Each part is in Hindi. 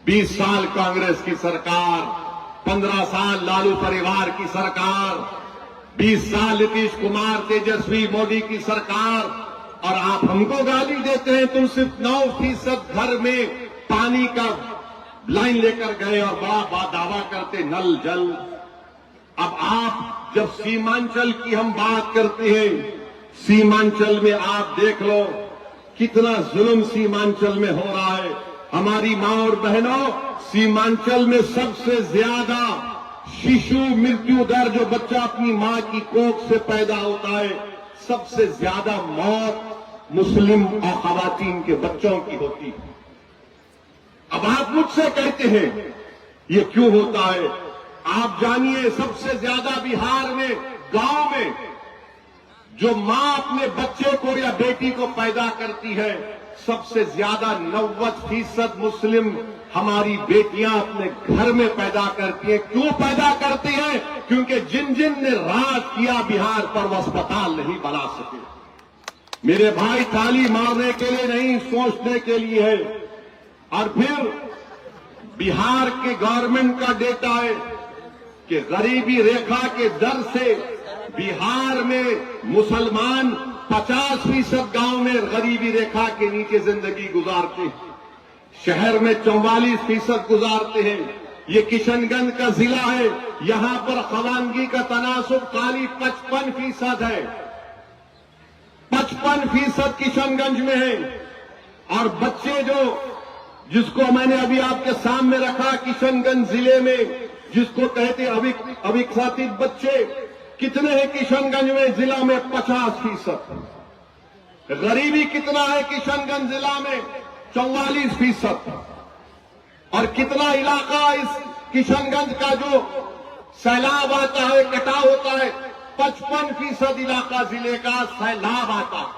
20 साल कांग्रेस की सरकार, 15 साल लालू परिवार की सरकार, 20 साल नीतीश कुमार तेजस्वी मोदी की सरकार, और आप हमको गाली देते हैं। तुम सिर्फ 9% घर में पानी का लाइन लेकर गए और बड़ा दावा करते नल जल। अब आप जब सीमांचल की हम बात करते हैं, सीमांचल में आप देख लो कितना जुल्म सीमांचल में हो रहा है। हमारी मां और बहनों, सीमांचल में सबसे ज्यादा शिशु मृत्यु दर, जो बच्चा अपनी मां की कोख से पैदा होता है, सबसे ज्यादा मौत मुस्लिम और खवातीन के बच्चों की होती है। अब आप मुझसे कहते हैं ये क्यों होता है? आप जानिए, सबसे ज्यादा बिहार में गांव में जो मां अपने बच्चे को या बेटी को पैदा करती है, सबसे ज्यादा 90% मुस्लिम हमारी बेटियां अपने घर में पैदा करती हैं। क्यों पैदा करती हैं? क्योंकि जिन जिन ने राज किया बिहार पर, वो अस्पताल नहीं बना सके। मेरे भाई, ताली मारने के लिए नहीं, सोचने के लिए है। और फिर बिहार के गवर्नमेंट का डेटा है कि गरीबी रेखा के दर से बिहार में मुसलमान 50% गांव में गरीबी रेखा के नीचे जिंदगी गुजारते हैं, शहर में 44% गुजारते हैं। ये किशनगंज का जिला है, यहां पर खवानगी का तनासुब खाली 55% है। 55% किशनगंज में है। और बच्चे जिसको मैंने अभी आपके सामने रखा, किशनगंज जिले में जिसको कहते अविकसित बच्चे, कितने हैं किशनगंज में? जिला में 50%। गरीबी कितना है किशनगंज जिला में? 44%। और कितना इलाका इस किशनगंज का जो सैलाब आता है, कटाव होता है, 55% इलाका जिले का सैलाब आता है।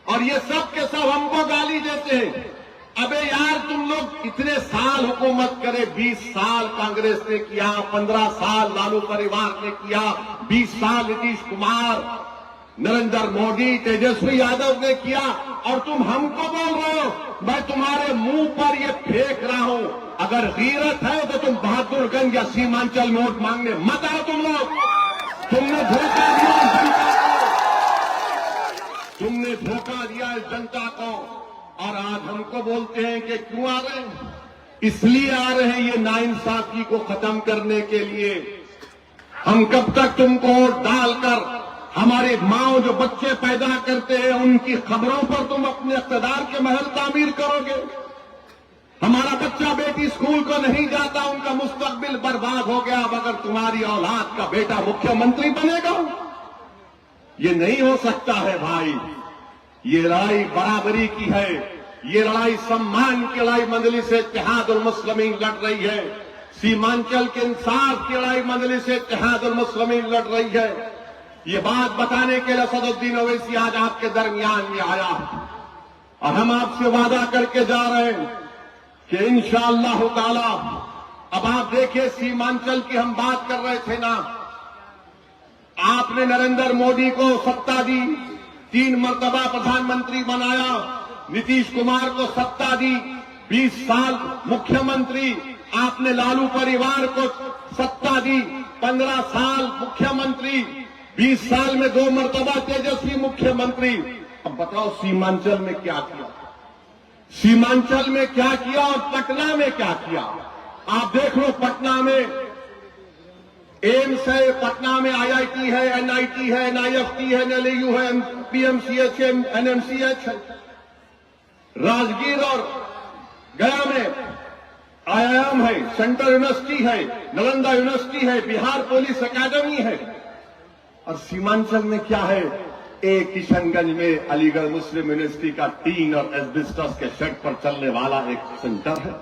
और ये सब के सब हमको गाली देते हैं। अबे यार, तुम लोग इतने साल हुकूमत करे, 20 साल कांग्रेस ने किया, 15 साल लालू परिवार ने किया, 20 साल नीतीश कुमार, नरेंद्र मोदी, तेजस्वी यादव ने किया, और तुम हमको बोल रहे हो। मैं तुम्हारे मुंह पर ये फेंक रहा हूं, अगर गीरत है तो तुम बहादुरगंज या सीमांचल में वोट मांगने मत आओ। तुम लोग, तुमने धोखा दिया इस जनता को, तुमने धोखा दिया इस जनता को। और आज हमको बोलते हैं कि क्यों आ रहे हैं? इसलिए आ रहे हैं ये नाइंसाफी को खत्म करने के लिए। हम कब तक तुमको वोट डालकर हमारे माओ जो बच्चे पैदा करते हैं उनकी खबरों पर तुम अपने इक़्तिदार के महल तामीर करोगे? हमारा बच्चा बेटी स्कूल को नहीं जाता, उनका मुस्तकबिल बर्बाद हो गया, मगर तुम्हारी औलाद का बेटा मुख्यमंत्री बनेगा? ये नहीं हो सकता है भाई। ये लड़ाई बराबरी की है, ये लड़ाई सम्मान की लड़ाई मजलिस इत्तेहादुल मुस्लिमीन लड़ रही है। सीमांचल के इंसाफ की लड़ाई मजलिस इत्तेहादुल मुस्लिमीन लड़ रही है। ये बात बताने के लिए असदुद्दीन ओवैसी आज आपके दरमियान में आया, और हम आपसे वादा करके जा रहे हैं कि इंशाअल्लाह ताला, अब आप देखिए, सीमांचल की हम बात कर रहे थे ना, आपने नरेंद्र मोदी को सत्ता दी, 3 मर्तबा प्रधानमंत्री बनाया, नीतीश कुमार को सत्ता दी, 20 साल मुख्यमंत्री, आपने लालू परिवार को सत्ता दी, 15 साल मुख्यमंत्री, 20 साल में 2 मर्तबा तेजस्वी मुख्यमंत्री। अब बताओ सीमांचल में क्या किया? सीमांचल में क्या किया और पटना में क्या किया? आप देख लो, पटना में एम्स है, पटना में IIT है, NIT है, NIFT है, NLU है, PMCH है, NMCH है। राजगीर और गया में IIM है, सेंट्रल यूनिवर्सिटी है, नालंदा यूनिवर्सिटी है, बिहार पुलिस अकादमी है। और सीमांचल में क्या है? एक किशनगंज में अलीगढ़ मुस्लिम यूनिवर्सिटी का टीन और एस्बेस्टस के शेड पर चलने वाला एक सेंटर है।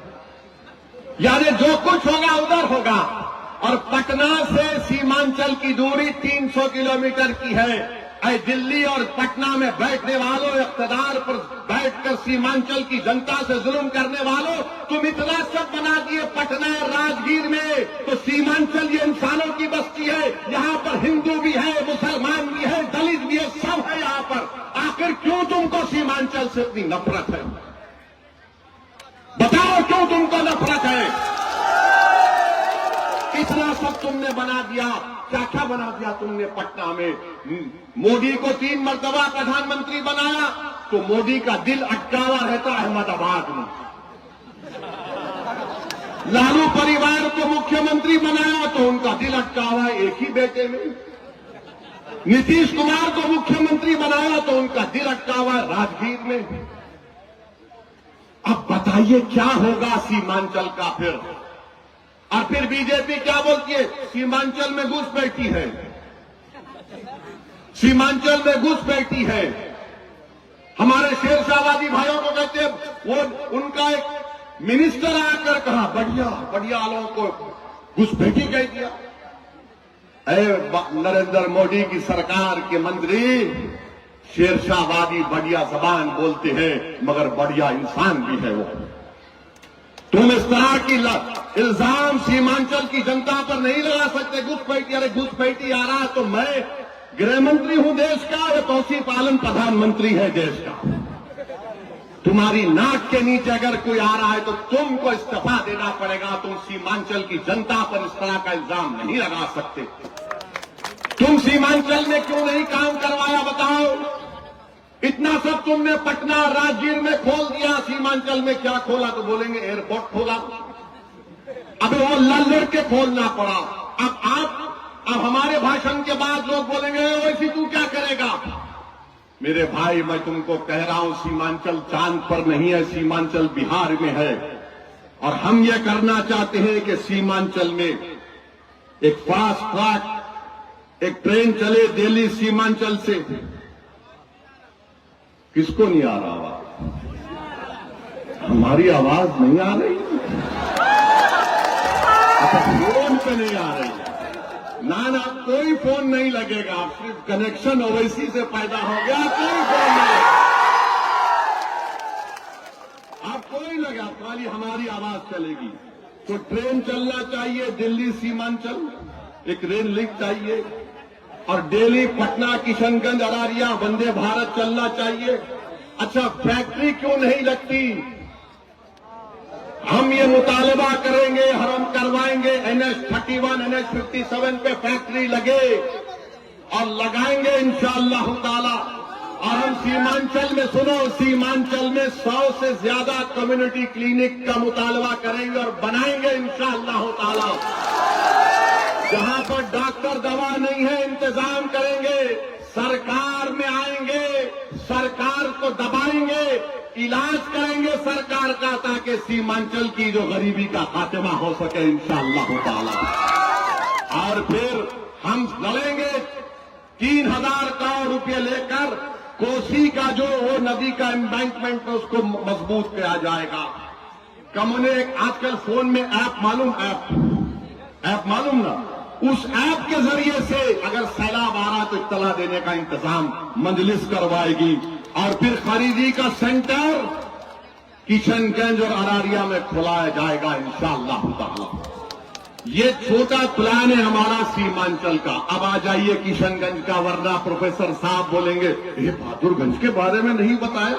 यानी जो कुछ होगा उधर होगा। और पटना से सीमांचल की दूरी 300 किलोमीटर की है। ऐ दिल्ली और पटना में बैठने वालों, इक़्तिदार पर बैठकर सीमांचल की जनता से जुल्म करने वालों, तुम इतना सब बना दिए पटना और राजगीर में, तो सीमांचल ये इंसानों की बस्ती है। यहाँ पर हिंदू भी है, मुसलमान भी है, दलित भी है, सब है यहाँ पर। आखिर क्यों तुमको सीमांचल से इतनी नफरत है? बताओ क्यों तुमको नफरत है? इतना सब तुमने बना दिया, क्या क्या बना दिया तुमने पटना में। मोदी को 3 मर्तबा प्रधानमंत्री बनाया तो मोदी का दिल अटका हुआ रहता अहमदाबाद में। लालू परिवार को मुख्यमंत्री बनाया तो उनका दिल अटका हुआ है एक ही बेटे में। नीतीश कुमार को मुख्यमंत्री बनाया तो उनका दिल अटका हुआ है राजगीर में। अब बताइए क्या होगा सीमांचल का फिर? और फिर बीजेपी क्या बोलती है? सीमांचल में घुस बैठी है, सीमांचल में घुस बैठी है। हमारे शेरशाहवादी भाइयों को कहते हैं, वो उनका एक मिनिस्टर आकर कहा बढ़िया बढ़िया लोगों को घुसपैठी कह दिया। नरेंद्र मोदी की सरकार के मंत्री शेरशाहवादी बढ़िया जबान बोलते हैं मगर बढ़िया इंसान भी है वो। तुम इस तरह की इल्जाम सीमांचल की जनता पर नहीं लगा सकते। घुसपैठी, अरे घुसपैठी आ रहा है तो मैं गृह मंत्री हूं देश का, या तौसीफ आलम प्रधानमंत्री है देश का। तुम्हारी नाक के नीचे अगर कोई आ रहा है तो तुमको इस्तीफा देना पड़ेगा। तुम सीमांचल की जनता पर इस तरह का इल्जाम नहीं लगा सकते। तुम सीमांचल में क्यों नहीं काम करवाया बताओ? इतना सब तुमने पटना राजगीर में खोल दिया, सीमांचल में क्या खोला? तो बोलेंगे एयरपोर्ट खोला। अब वो लड़ के खोलना पड़ा। अब हमारे भाषण के बाद लोग बोलेंगे वैसी तू क्या करेगा? मेरे भाई, मैं तुमको कह रहा हूं सीमांचल चांद पर नहीं है, सीमांचल बिहार में है। और हम ये करना चाहते हैं कि सीमांचल में एक फास्ट ट्रैक, एक ट्रेन चले दिल्ली सीमांचल से। किसको नहीं आ रहा आवाज? हमारी आवाज नहीं आ रही? अच्छा, फोन पे नहीं आ रही? ना कोई फोन नहीं लगेगा, सिर्फ कनेक्शन ओवैसी से पैदा हो गया, कोई फोन नहीं। आप कोई लगा, खाली हमारी आवाज चलेगी। तो ट्रेन चलना चाहिए दिल्ली सीमांचल, एक रेल लिंक चाहिए। और दिल्ली पटना किशनगंज अरारिया वंदे भारत चलना चाहिए। अच्छा, फैक्ट्री क्यों नहीं लगती? हम ये मुतालबा करेंगे, हम करवाएंगे NH-31, NH-57 पे फैक्ट्री लगे और लगाएंगे इंशाअल्लाह ताला। और हम सीमांचल में, सुनो, सीमांचल में 100 से ज्यादा कम्युनिटी क्लिनिक का मुतालबा करेंगे और बनाएंगे इंशाअल्लाह ताला। जहां पर डॉक्टर दवा नहीं है इंतजाम करेंगे, सरकार में आएंगे, सरकार को दबाएंगे, इलाज करेंगे सरकार का, ताकि सीमांचल की जो गरीबी का खात्मा हो सके इंशाअल्लाह ताला। और फिर हम लड़ेंगे 3000 करोड़ रुपए लेकर कोसी का जो वो नदी का एम्बैंकमेंट है उसको मजबूत किया जाएगा। कम्युनिक आजकल फोन में ऐप मालूम ना, उस ऐप के जरिए से अगर सैलाब आ रहा तो इत्तला देने का इंतजाम मजलिस करवाएगी। और फिर खरीदी का सेंटर किशनगंज और अरारिया में खुलाया जाएगा इंशाअल्लाह ताला। ये छोटा प्लान है हमारा सीमांचल का। अब आ जाइए किशनगंज का, वरना प्रोफेसर साहब बोलेंगे ये बहादुरगंज के बारे में नहीं बताया।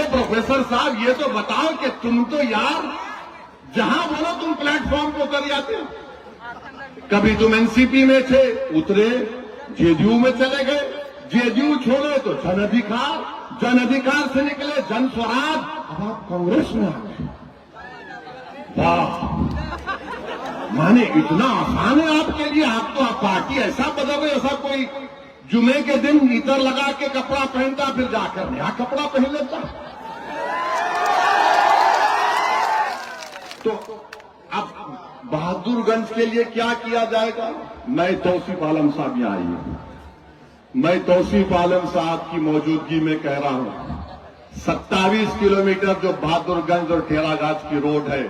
प्रोफेसर साहब ये तो बताओ कि तुम तो यार जहां बोलो तुम प्लेटफॉर्म को उतर जाते हो। कभी तुम एनसीपी में थे, उतरे जेडीयू में चले गए, जेडीयू छोड़े तो जन अधिकार से निकले जन स्वराज, अब आप कांग्रेस में आ गए। वाह, माने इतना आसान है आपके लिए? आप तो आप पार्टी ऐसा बदल, ऐसा कोई जुमे के दिन इतर लगा के कपड़ा पहनता फिर जाकर नया कपड़ा पहन लेता। तो अब बहादुरगंज के लिए क्या किया जाएगा? मैं तौसीफ आलम साहब यहाँ आई हूं, मैं तौसीफ आलम साहब की मौजूदगी में कह रहा हूं, 27 किलोमीटर जो बहादुरगंज और ठेलागाछ की रोड है,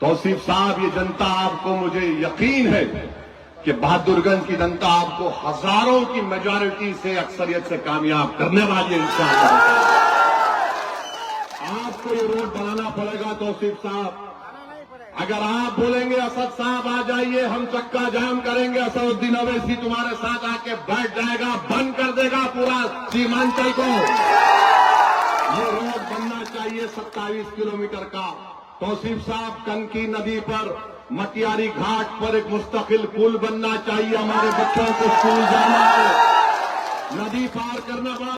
तौसीफ साहब ये जनता आपको, मुझे यकीन है कि बहादुरगंज की जनता आपको हजारों की मेजॉरिटी से, अक्सरियत से कामयाब करने वाली है इंशाअल्लाह। आपको ये रोड बनाना पड़ेगा तौसीफ साहब। अगर आप बोलेंगे असद साहब आ जाइए, हम चक्का जाम करेंगे, असदुद्दीन अवैसी तुम्हारे साथ आके बैठ जाएगा, बंद कर देगा पूरा सीमांचल को। ये रोड बनना चाहिए। चाहिए 27 किलोमीटर का। तौसीफ साहब, कनकी नदी पर मटियारी घाट पर एक मुस्तकिल पुल बनना चाहिए। हमारे बच्चों को स्कूल जाना है, नदी पार करना बड़ा